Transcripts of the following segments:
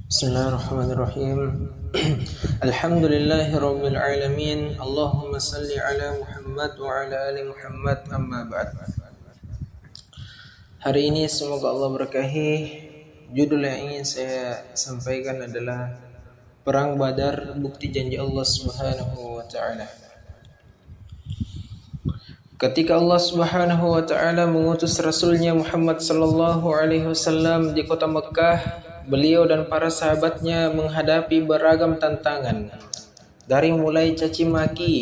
Bismillahirrahmanirrahim. Alhamdulillahi rabbil alamin. Allahumma salli ala Muhammad wa ala ali Muhammad, amma ba'd. Hari ini semoga Allah berkahi. Judul yang ingin saya sampaikan adalah Perang Badar, bukti janji Allah Subhanahu wa taala. Ketika Allah Subhanahu wa taala mengutus Rasulnya Muhammad sallallahu alaihi wasallam di kota Mekkah, beliau dan para sahabatnya menghadapi beragam tantangan. Dari mulai caci maki,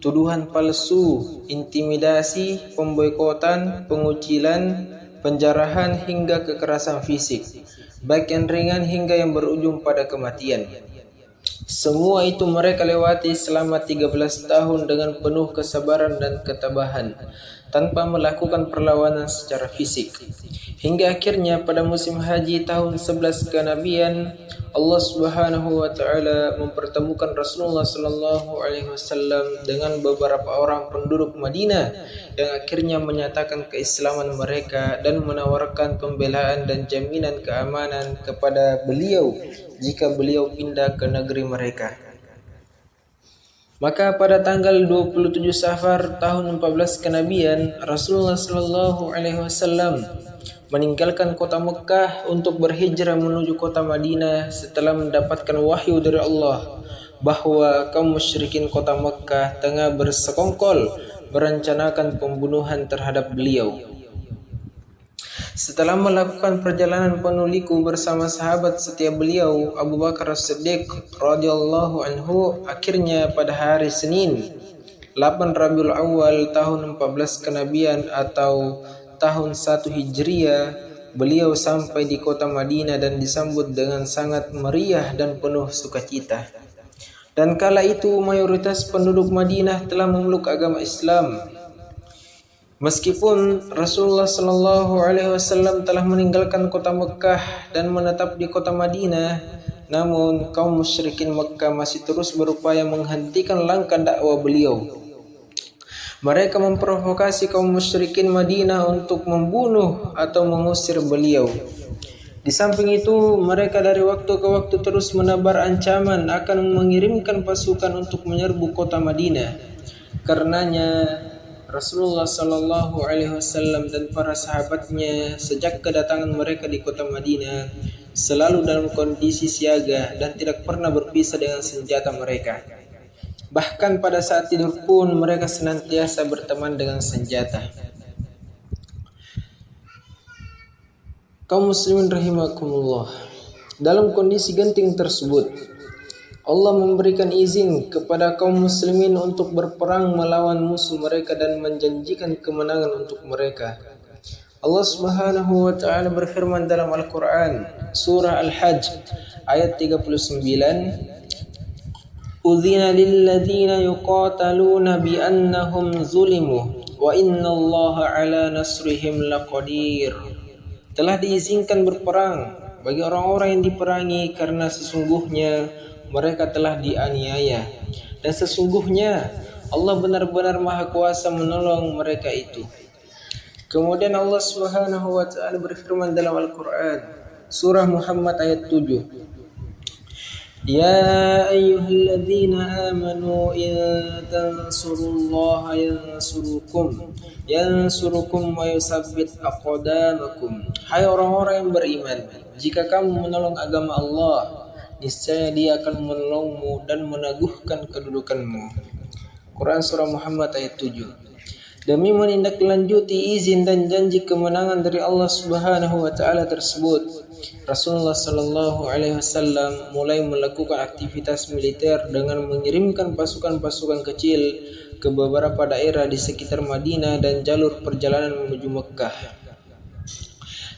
tuduhan palsu, intimidasi, pemboikotan, pengucilan, penjarahan hingga kekerasan fisik, baik yang ringan hingga yang berujung pada kematian. Semua itu mereka lewati selama 13 tahun dengan penuh kesabaran dan ketabahan, tanpa melakukan perlawanan secara fisik. Hingga akhirnya pada musim haji tahun 11 kenabian, Allah Subhanahu wa taala mempertemukan Rasulullah sallallahu alaihi wasallam dengan beberapa orang penduduk Madinah yang akhirnya menyatakan keislaman mereka dan menawarkan pembelaan dan jaminan keamanan kepada beliau jika beliau pindah ke negeri mereka. Maka pada tanggal 27 Safar tahun 14 kenabian, Rasulullah sallallahu alaihi wasallam meninggalkan kota Mekkah untuk berhijrah menuju kota Madinah setelah mendapatkan wahyu dari Allah bahwa kaum musyrikin kota Mekkah tengah bersekongkol merencanakan pembunuhan terhadap beliau. Setelah melakukan perjalanan penuh liku bersama sahabat setia beliau Abu Bakar As-Siddiq radhiyallahu anhu, akhirnya pada hari Senin 8 Rabiul Awal tahun 14 kenabian atau tahun 1 Hijriah, beliau sampai di kota Madinah dan disambut dengan sangat meriah dan penuh sukacita. Dan kala itu mayoritas penduduk Madinah telah memeluk agama Islam. Meskipun Rasulullah sallallahu alaihi wasallam telah meninggalkan kota Mekkah dan menetap di kota Madinah, namun kaum musyrikin Mekkah masih terus berupaya menghentikan langkah dakwah beliau. Mereka memprovokasi kaum musyrikin Madinah untuk membunuh atau mengusir beliau. Di samping itu, mereka dari waktu ke waktu terus menebar ancaman akan mengirimkan pasukan untuk menyerbu kota Madinah. Karenanya, Rasulullah sallallahu alaihi wasallam dan para sahabatnya sejak kedatangan mereka di kota Madinah selalu dalam kondisi siaga dan tidak pernah berpisah dengan senjata mereka. Bahkan pada saat tidur pun mereka senantiasa berteman dengan senjata. Kaum muslimin rahimakumullah, dalam kondisi genting tersebut, Allah memberikan izin kepada kaum muslimin untuk berperang melawan musuh mereka dan menjanjikan kemenangan untuk mereka. Allah Subhanahu wa taala berfirman dalam Al-Qur'an, surah Al-Hajj ayat 39, Udzina lilladzina yuqataluna biannahum zulimu wa innallaha ala nasrihim laqadir. Telah diizinkan berperang bagi orang-orang yang diperangi karena sesungguhnya mereka telah dianiaya dan sesungguhnya Allah benar-benar Maha Kuasa menolong mereka itu. Kemudian Allah Subhanahu wa taala berfirman dalam Al-Qur'an, surah Muhammad ayat 7. Ya ayyuhalladzina amanu in tansurullaha yansurukum wa yusabbit aqdamakum. Hai orang-orang yang beriman, jika kamu menolong agama Allah, niscaya Dia akan menolongmu dan meneguhkan kedudukanmu. Quran surah Muhammad ayat 7. Demi menindaklanjuti izin dan janji kemenangan dari Allah Subhanahu wa taala tersebut, Rasulullah sallallahu alaihi wasallam mulai melakukan aktivitas militer dengan mengirimkan pasukan-pasukan kecil ke beberapa daerah di sekitar Madinah dan jalur perjalanan menuju Mekkah.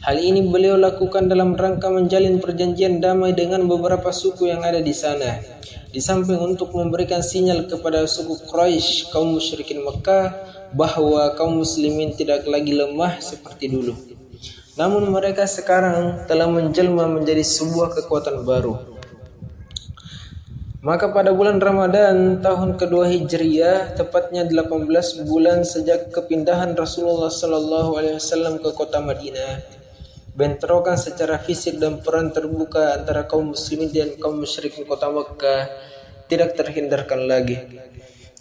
Hal ini beliau lakukan dalam rangka menjalin perjanjian damai dengan beberapa suku yang ada di sana. Di samping untuk memberikan sinyal kepada suku Quraisy, kaum musyrikin Mekkah, bahwa kaum muslimin tidak lagi lemah seperti dulu. Namun mereka sekarang telah menjelma menjadi sebuah kekuatan baru. Maka pada bulan Ramadan tahun kedua Hijriah, tepatnya 18 bulan sejak kepindahan Rasulullah sallallahu alaihi wasallam ke kota Madinah, bentrokan secara fisik dan perang terbuka antara kaum muslimin dan kaum musyrikin kota Mekkah tidak terhindarkan lagi.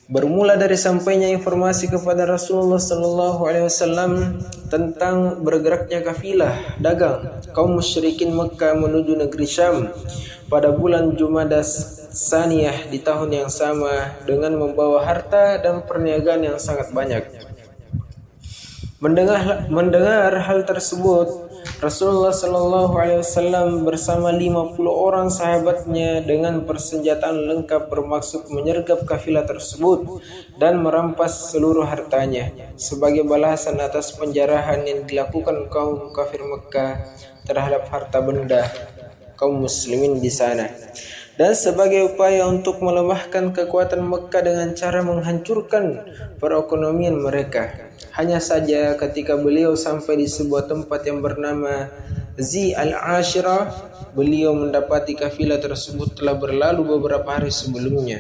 Bermula dari sampainya informasi kepada Rasulullah sallallahu alaihi wasallam tentang bergeraknya kafilah dagang kaum musyrikin Mekkah menuju negeri Syam pada bulan Jumadas Saniyah di tahun yang sama dengan membawa harta dan perniagaan yang sangat banyak. Mendengar hal tersebut, Rasulullah Shallallahu Alaihi Wasallam bersama 50 orang sahabatnya dengan persenjataan lengkap bermaksud menyergap kafilah tersebut dan merampas seluruh hartanya sebagai balasan atas penjarahan yang dilakukan kaum kafir Mekkah terhadap harta benda kaum muslimin di sana. Dan sebagai upaya untuk melemahkan kekuatan Mekkah dengan cara menghancurkan perekonomian mereka. Hanya saja ketika beliau sampai di sebuah tempat yang bernama Zi al-Ashirah, beliau mendapati kafilah tersebut telah berlalu beberapa hari sebelumnya.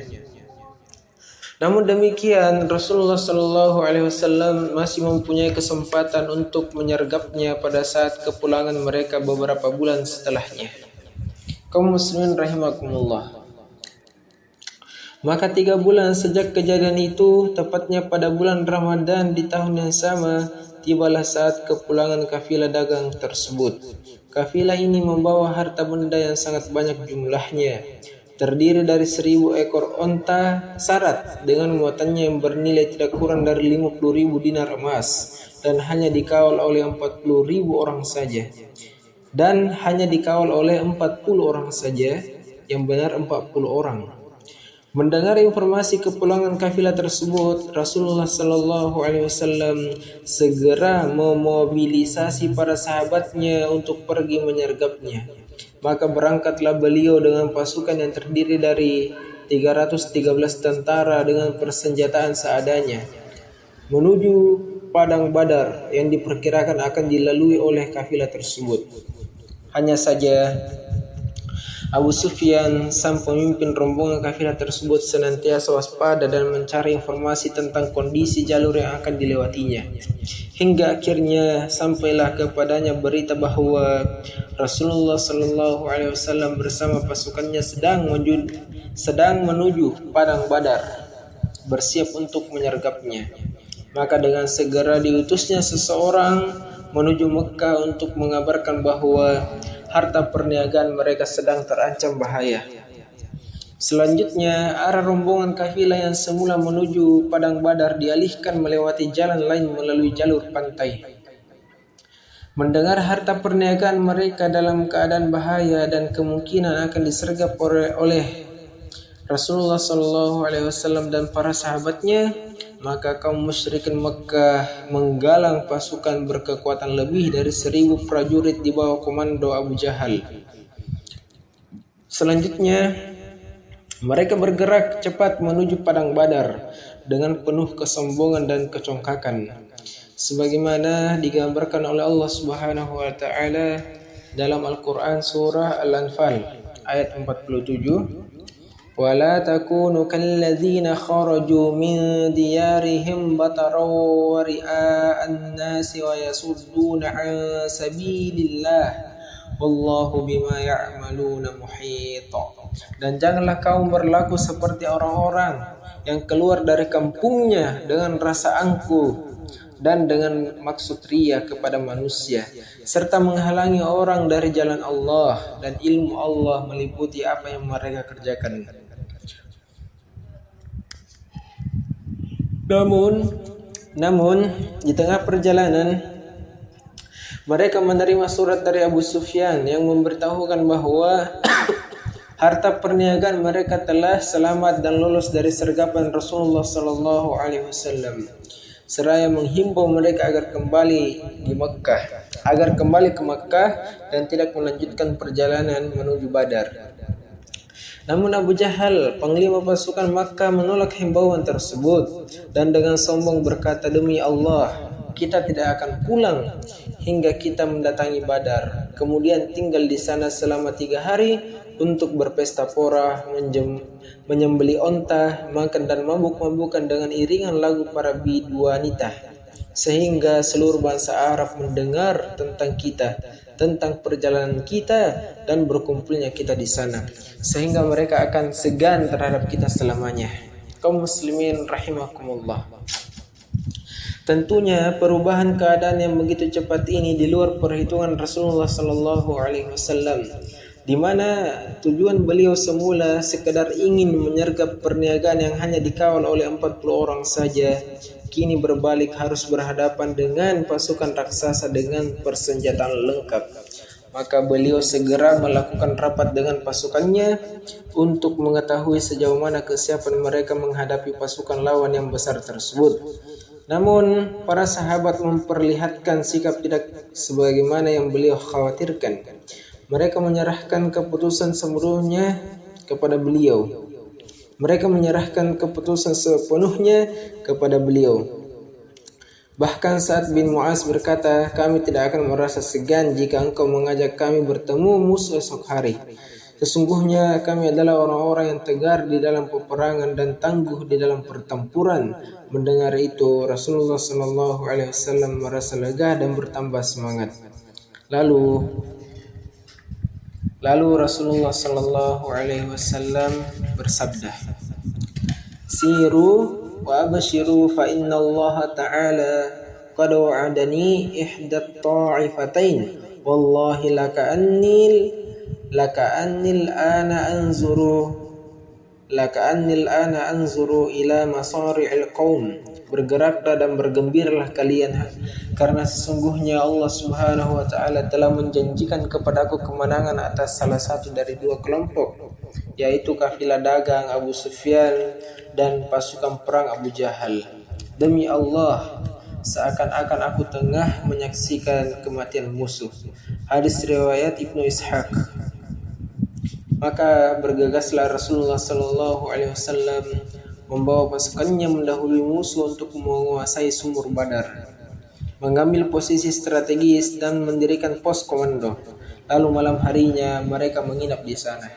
Namun demikian, Rasulullah Shallallahu Alaihi Wasallam masih mempunyai kesempatan untuk menyergapnya pada saat kepulangan mereka beberapa bulan setelahnya. Kaum muslimin rahimakumullah. Maka 3 bulan sejak kejadian itu, tepatnya pada bulan Ramadan di tahun yang sama, tibalah saat kepulangan kafilah dagang tersebut. Kafilah ini membawa harta benda yang sangat banyak jumlahnya, terdiri dari 1000 ekor onta syarat dengan muatannya yang bernilai tidak kurang dari 50.000 dinar emas dan hanya dikawal oleh 40.000 orang saja. Dan hanya dikawal oleh 40 orang saja, yang benar 40 orang. Mendengar informasi kepulangan kafilah tersebut, Rasulullah Shallallahu Alaihi Wasallam segera memobilisasi para sahabatnya untuk pergi menyergapnya. Maka berangkatlah beliau dengan pasukan yang terdiri dari 313 tentara dengan persenjataan seadanya menuju padang Badar yang diperkirakan akan dilalui oleh kafilah tersebut. Hanya saja Abu Sufyan, sang pemimpin rombongan kafilah tersebut, senantiasa waspada dan mencari informasi tentang kondisi jalur yang akan dilewatinya. Hingga akhirnya sampailah kepadanya berita bahwa Rasulullah Shallallahu Alaihi Wasallam bersama pasukannya sedang menuju padang Badar, bersiap untuk menyergapnya. Maka dengan segera diutusnya seseorang menuju Mekkah untuk mengabarkan bahwa harta perniagaan mereka sedang terancam bahaya. Selanjutnya, arah rombongan kafilah yang semula menuju padang Badar dialihkan melewati jalan lain melalui jalur pantai. Mendengar harta perniagaan mereka dalam keadaan bahaya dan kemungkinan akan disergap oleh Rasulullah SAW dan para sahabatnya, maka kaum musyrikin Mekkah menggalang pasukan berkekuatan lebih dari 1000 prajurit di bawah komando Abu Jahal. Selanjutnya, mereka bergerak cepat menuju padang Badar dengan penuh kesombongan dan kecongkakan, sebagaimana digambarkan oleh Allah Subhanahu wa taala dalam Al-Qur'an surah Al-Anfal ayat 47. وَلَا تَكُونُوا كَالَّذِينَ خَرَجُوا مِنْ دِيَارِهِمْ بَطَرًا وَرِئَاءَ النَّاسِ وَيَصُدُّونَ عَنْ سَبِيلِ اللَّهِ وَاللَّهُ بِمَا يَعْمَلُونَ مُحِيطٌ. Dan janganlah kaum berlaku seperti orang-orang yang keluar dari kampungnya dengan rasa angkuh dan dengan maksud ria kepada manusia, serta menghalangi orang dari jalan Allah, dan ilmu Allah meliputi apa yang mereka kerjakan. Namun di tengah perjalanan mereka menerima surat dari Abu Sufyan yang memberitahukan bahwa harta perniagaan mereka telah selamat dan lolos dari sergapan Rasulullah Sallallahu Alaihi Wasallam, seraya menghimbau mereka agar kembali ke Makkah dan tidak melanjutkan perjalanan menuju Badar. Namun Abu Jahal, panglima pasukan Makkah, menolak himbauan tersebut dan dengan sombong berkata, "Demi Allah, kita tidak akan pulang hingga kita mendatangi Badar, kemudian tinggal di sana selama 3 hari untuk berpesta pora, menyembeli onta, makan dan mabuk-mabukan dengan iringan lagu para bidu wanita, sehingga seluruh bangsa Arab mendengar tentang kita, tentang perjalanan kita dan berkumpulnya kita di sana, sehingga mereka akan segan terhadap kita selamanya. Kaum muslimin rahimakumullah. Tentunya perubahan keadaan yang begitu cepat ini di luar perhitungan Rasulullah sallallahu alaihi wasallam, di mana tujuan beliau semula sekedar ingin menyergap perniagaan yang hanya dikawal oleh 40 orang saja, kini berbalik harus berhadapan dengan pasukan raksasa dengan persenjataan lengkap. Maka beliau segera melakukan rapat dengan pasukannya untuk mengetahui sejauh mana kesiapan mereka menghadapi pasukan lawan yang besar tersebut. Namun para sahabat memperlihatkan sikap tidak sebagaimana yang beliau khawatirkan. Mereka menyerahkan keputusan sepenuhnya kepada beliau. Bahkan Sa'ad bin Mu'az berkata, kami tidak akan merasa segan jika engkau mengajak kami bertemu musuh esok hari. Sesungguhnya kami adalah orang-orang yang tegar di dalam peperangan dan tangguh di dalam pertempuran. Mendengar itu, Rasulullah sallallahu alaihi wasallam merasa lega dan bertambah semangat. Lalu Rasulullah sallallahu alaihi wasallam bersabda, "Siru wa abshiru fa inna Allah ta'ala qad wa'adani ihda at-ta'ifatain. Wallahi laka'annil ana anzuru ila masari'il qaum." Bergeraklah dan bergembiralah kalian, karena sesungguhnya Allah Subhanahu wa taala telah menjanjikan kepadaku kemenangan atas salah satu dari dua kelompok, yaitu kafilah dagang Abu Sufyan dan pasukan perang Abu Jahal. Demi Allah, seakan-akan aku tengah menyaksikan kematian musuh. Hadis riwayat Ibnu Ishaq. Maka bergegaslah Rasulullah sallallahu alaihi wasallam membawa pasukannya mendahului musuh untuk menguasai sumur Badar, mengambil posisi strategis dan mendirikan pos komando. Lalu malam harinya mereka menginap di sana.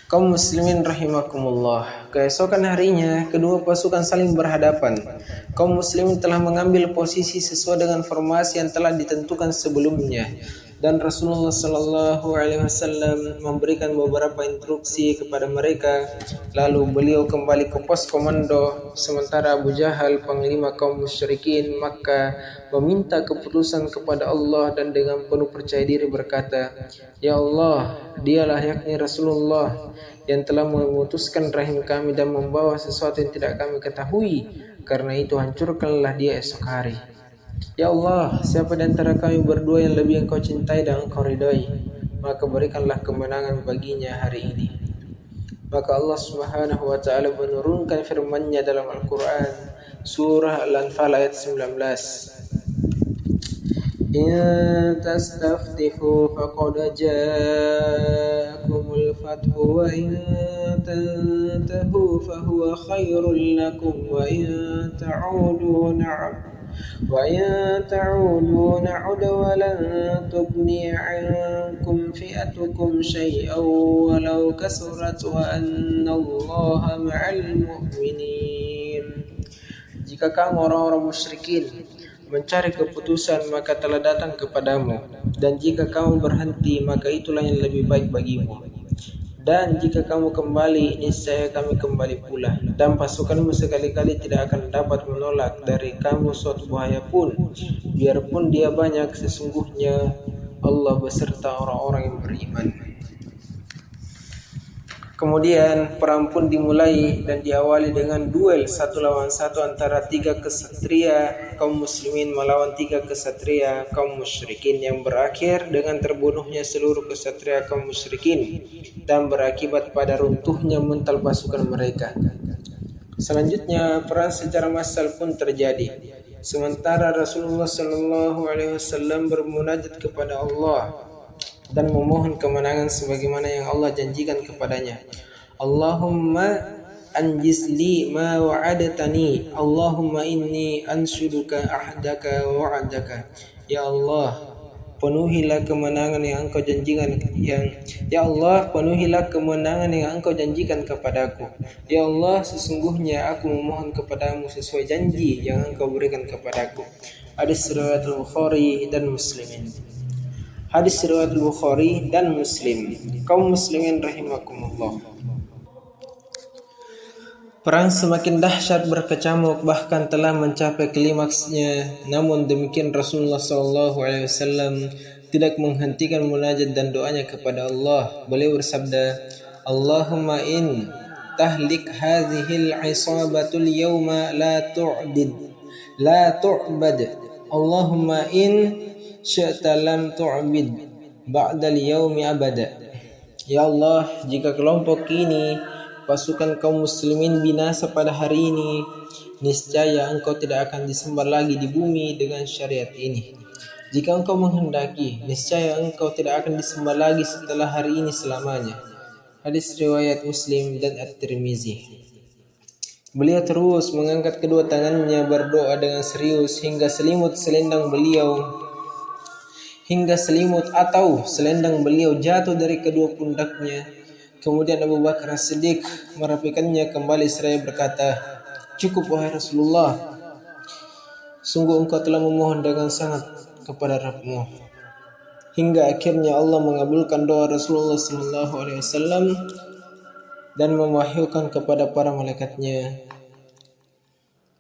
Kaum muslimin rahimakumullah. Keesokan harinya kedua pasukan saling berhadapan. Kaum muslimin telah mengambil posisi sesuai dengan formasi yang telah ditentukan sebelumnya, dan Rasulullah sallallahu alaihi wasallam memberikan beberapa instruksi kepada mereka. Lalu beliau kembali ke pos komando, sementara Abu Jahal, panglima kaum musyrikin Makkah, meminta keputusan kepada Allah dan dengan penuh percaya diri berkata, "Ya Allah, dialah yakni Rasulullah yang telah memutuskan rahim kami dan membawa sesuatu yang tidak kami ketahui. Karena itu hancurkanlah dia esok hari. Ya Allah, siapa di antara kami berdua yang lebih engkau cintai dan engkau ridhai, maka berikanlah kemenangan baginya hari ini." Maka Allah Subhanahu wa taala menurunkan firman-Nya dalam Al-Qur'an, surah Al-Anfal ayat 19. In tastaftihu faqad ja'akumul fathu wa in tantahu fahuwa khairul lakum wa in ta'udu na'ud wa lan tughni 'ankum fi'atukum syai'an walau kasurat wa annallaha ma'al mu'minin. Jika kamu orang-orang musyrikin mencari keputusan, maka telah datang kepadamu, dan jika kamu berhenti, maka itulah yang lebih baik bagimu. Dan jika kamu kembali, niscaya kami kembali pula, dan pasukanmu sekali-kali tidak akan dapat menolak dari kamu suatu bahaya pun, biarpun dia banyak. Sesungguhnya Allah beserta orang-orang yang beriman. Kemudian perang pun dimulai dan diawali dengan duel satu lawan satu antara 3 kesatria kaum muslimin melawan 3 kesatria kaum musyrikin, yang berakhir dengan terbunuhnya seluruh kesatria kaum musyrikin dan berakibat pada runtuhnya mental pasukan mereka. Selanjutnya perang secara massal pun terjadi. Sementara Rasulullah sallallahu alaihi wasallam bermunajat kepada Allah dan memohon kemenangan sebagaimana yang Allah janjikan kepadanya. Allahumma anjiz li ma wa'adatani, Allahumma inni anshuduka ahdaka wa wa'adaka. Ya Allah, penuhilah kemenangan yang engkau janjikan kemenangan yang engkau janjikan kepadaku. Ya Allah, sesungguhnya aku memohon kepadamu sesuai janji yang engkau berikan kepadaku. Hadis riwayat Al-Bukhari dan Muslimin. Hadis riwayat Bukhari dan Muslim. Kaum muslimin rahimakumullah. Perang semakin dahsyat berkecamuk, bahkan telah mencapai klimaksnya. Namun demikian Rasulullah SAW tidak menghentikan munajat dan doanya kepada Allah. Beliau bersabda, Allahumma in tahlik hadhil isabatul yawma la tu'bad. Allahumma in syi'ta lam tu'bid ba'dal yawmi abada. Ya Allah, jika kelompok ini, pasukan kaum muslimin, binasa pada hari ini, niscaya engkau tidak akan disembah lagi di bumi dengan syariat ini. Jika engkau menghendaki, niscaya engkau tidak akan disembah lagi setelah hari ini selamanya. Hadis riwayat Muslim dan At-Tirmizi. Beliau terus mengangkat kedua tangannya berdoa dengan serius hingga selimut selendang beliau jatuh dari kedua pundaknya. Kemudian Abu Bakar As-Siddiq merapikannya kembali seraya berkata, cukup wahai Rasulullah, sungguh engkau telah memohon dengan sangat kepada Rabb-Mu. Hingga akhirnya Allah mengabulkan doa Rasulullah SAW dan mewahyukan kepada para malaikatnya,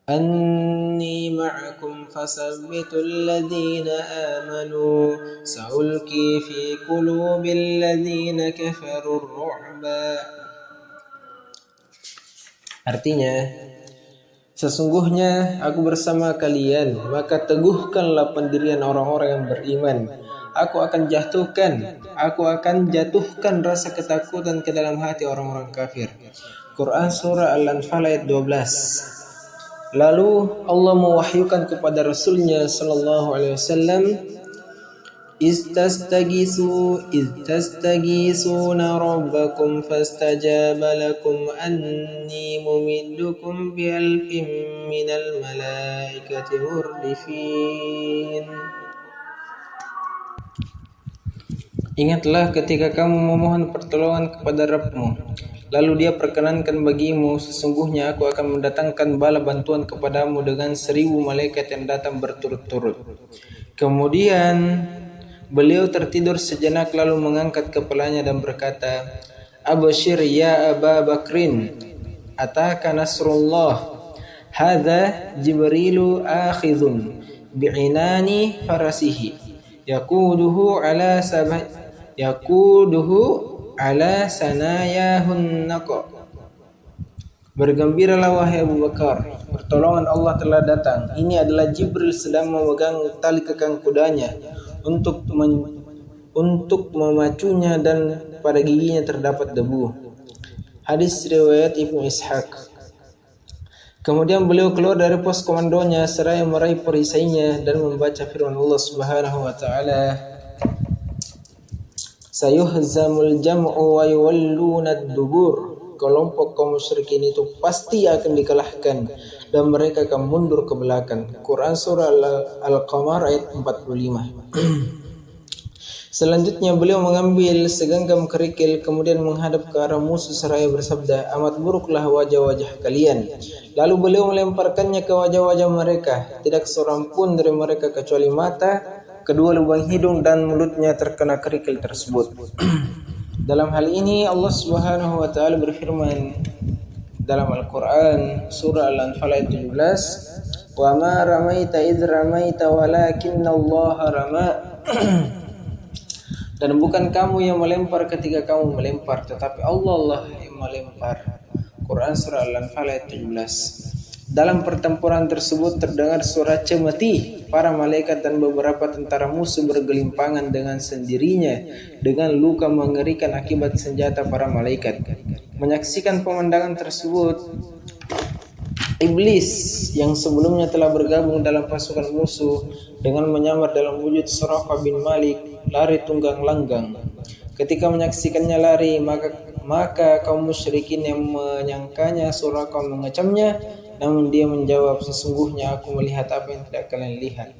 Anni ma'akum fasabbitul ladhina amanu sa'ulki fi qulubil ladhina kafarur ru'ba. Artinya, sesungguhnya aku bersama kalian, maka teguhkanlah pendirian orang-orang yang beriman. Aku akan jatuhkan rasa ketakutan ke dalam hati orang-orang kafir. Quran Surah Al-Anfal ayat 12. Lalu Allah mewahyukan kepada Rasulnya sallallahu alaihi wasallam, Istastagisuna rabbakum fastajaba lakum anni mumiddukum bi alfin minal malaikati murdifin. Ingatlah ketika kamu memohon pertolongan kepada Rabb-Mu, lalu Dia perkenankan bagimu, sesungguhnya aku akan mendatangkan bala bantuan kepadamu dengan 1000 malaikat yang datang berturut-turut. Kemudian beliau tertidur sejenak lalu mengangkat kepalanya dan berkata, Abshir ya Aba Bakrin, ataka nasrullah, hadza Jibrilu akhidhun bi'inani farasihi, yaquduhu ala sanayahun naqa. Bergembiralah wahai Abu Bakar, pertolongan Allah telah datang. Ini adalah Jibril sedang memegang tali kekang kudanya untuk memacunya dan pada giginya terdapat debu. Hadis riwayat Ibnu Ishaq. Kemudian beliau keluar dari pos komandonya seraya meraih perisainya dan membaca firman Allah Subhanahu wa taala, Sayuhzamul jam'u wa yuwalluna ad-dubur. Kelompok kaum musyrikin itu pasti akan dikalahkan dan mereka akan mundur ke belakang. Quran Surah Al-Qamar ayat 45. Selanjutnya beliau mengambil segenggam kerikil kemudian menghadap ke arah musuh seraya bersabda, amat buruklah wajah-wajah kalian. Lalu beliau melemparkannya ke wajah-wajah mereka. Tidak seorang pun dari mereka kecuali mata, kedua lubang hidung dan mulutnya terkena kerikil tersebut. Dalam hal ini Allah Subhanahu wa taala berfirman dalam Al-Qur'an surah Al-Anfal ayat 17, "Wa ma ramaita idz ramaita walakinnallaha rama." Dan bukan kamu yang melempar ketika kamu melempar, tetapi Allah lah yang melempar. Quran surah Al-Anfal ayat 17. Dalam pertempuran tersebut terdengar suara cemeti para malaikat dan beberapa tentara musuh bergelimpangan dengan sendirinya dengan luka mengerikan akibat senjata para malaikat. Menyaksikan pemandangan tersebut, Iblis yang sebelumnya telah bergabung dalam pasukan musuh dengan menyamar dalam wujud Suraqah bin Malik lari tunggang langgang. Ketika menyaksikannya lari, maka kaum musyrikin yang menyangkanya Suraqah mengecamnya, namun dia menjawab, sesungguhnya aku melihat apa yang tidak kalian lihat.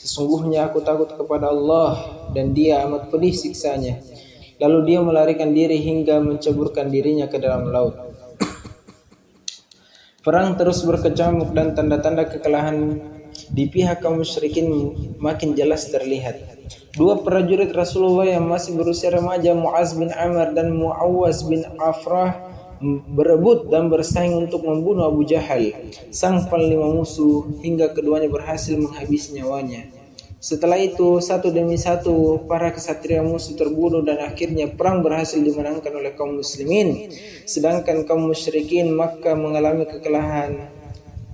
Sesungguhnya aku takut kepada Allah dan Dia amat pedih siksanya. Lalu dia melarikan diri hingga menceburkan dirinya ke dalam laut. Perang terus berkecamuk dan tanda-tanda kekalahan di pihak kaum musyrikin makin jelas terlihat. Dua prajurit Rasulullah yang masih berusia remaja, Muaz bin Amr dan Muawaz bin Afrah, berebut dan bersaing untuk membunuh Abu Jahal, sang panglima musuh, hingga keduanya berhasil menghabisi nyawanya. Setelah itu, satu demi satu para kesatria musuh terbunuh dan akhirnya perang berhasil dimenangkan oleh kaum muslimin, sedangkan kaum musyrikin Makkah mengalami kekalahan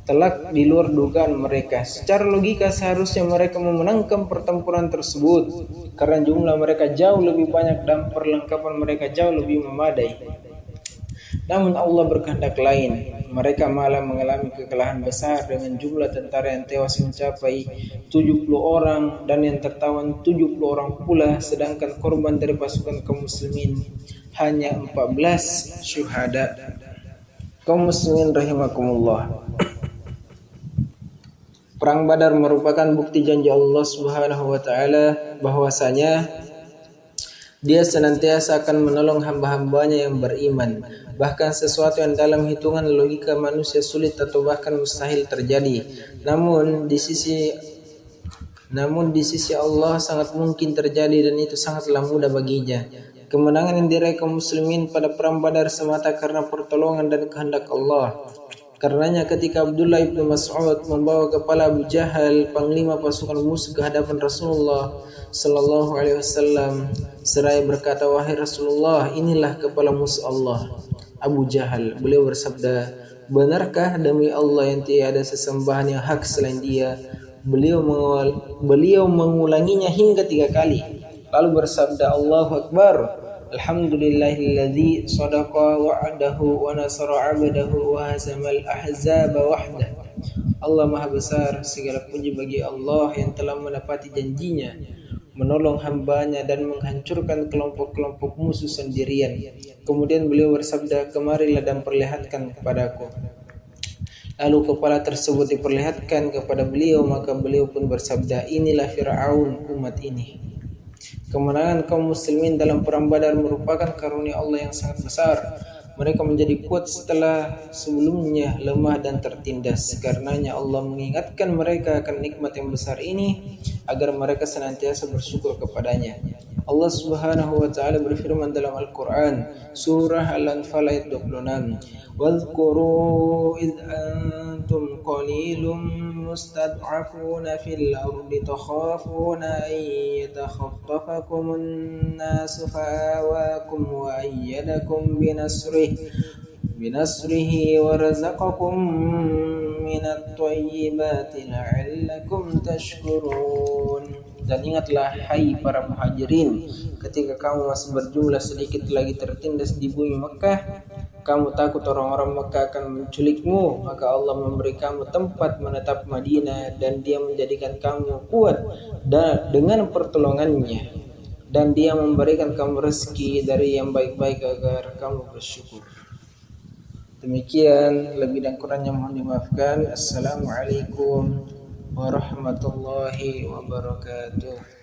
telak di luar dugaan mereka. Secara logika seharusnya mereka memenangkan pertempuran tersebut karena jumlah mereka jauh lebih banyak dan perlengkapan mereka jauh lebih memadai. Namun Allah berkehendak lain. Mereka malah mengalami kekalahan besar dengan jumlah tentara yang tewas mencapai 70 orang dan yang tertawan 70 orang pula, sedangkan korban dari pasukan kaum muslimin hanya 14 syuhada. Kaum muslimin rahimakumullah. Perang Badar merupakan bukti janji Allah Subhanahu wa taala bahwasanya Dia senantiasa akan menolong hamba-hambanya yang beriman. Bahkan sesuatu yang dalam hitungan logika manusia sulit atau bahkan mustahil terjadi, namun di sisi Allah sangat mungkin terjadi, dan itu sangatlah mudah baginya. Kemenangan yang diraih kaum muslimin pada perang Badar semata karena pertolongan dan kehendak Allah. Karenanya ketika Abdullah ibnu Mas'ud membawa kepala Abu Jahal, panglima pasukan musuh, ke hadapan Rasulullah sallallahu alaihi wasallam, seraya berkata, "Wahai Rasulullah, inilah kepala musuh Allah, Abu Jahal." Beliau bersabda, "Benarkah demi Allah yang tiada sesembahan yang hak selain Dia?" Beliau mengulanginya hingga 3 kali, lalu bersabda, "Allahu Akbar. Alhamdulillahilladzi sadaqa wa'adahu wa nasara 'abdahu wa hazamal ahzaba wahdah." Allah Maha Besar, segala puji bagi Allah yang telah menepati janjinya, menolong hambanya dan menghancurkan kelompok-kelompok musuh sendirian. Kemudian beliau bersabda, "Kemarilah dan perlihatkan kepadaku." Lalu kepala tersebut diperlihatkan kepada beliau, maka beliau pun bersabda, "Inilah Fir'aun umat ini." Kemenangan kaum muslimin dalam perang Badar merupakan karunia Allah yang sangat besar. Mereka menjadi kuat setelah sebelumnya lemah dan tertindas. Karenanya Allah mengingatkan mereka akan nikmat yang besar ini agar mereka senantiasa bersyukur kepadanya. Allah Subhanahu wa taala berfirman dalam Al-Qur'an, surah Al-Anfal ayat 26, "Wadhkuru id antum qalilum mustad'afuna fil ardi takhafuna an yatakhaffafakumun nas fa'awakum wa ayyadakum binasrihi wa razaqakum minat thayyibati la'allakum tashkurun." Dan ingatlah, hai para muhajirin, ketika kamu masih berjumlah sedikit lagi tertindas di bumi Mekah, kamu takut orang-orang Mekah akan menculikmu, maka Allah memberi kamu tempat menetap Madinah, dan Dia menjadikan kamu kuat dengan pertolongannya, dan Dia memberikan kamu rezeki dari yang baik-baik agar kamu bersyukur. Demikian, lebih dan kurangnya mohon dimaafkan. Assalamualaikum warahmatullahi wabarakatuh.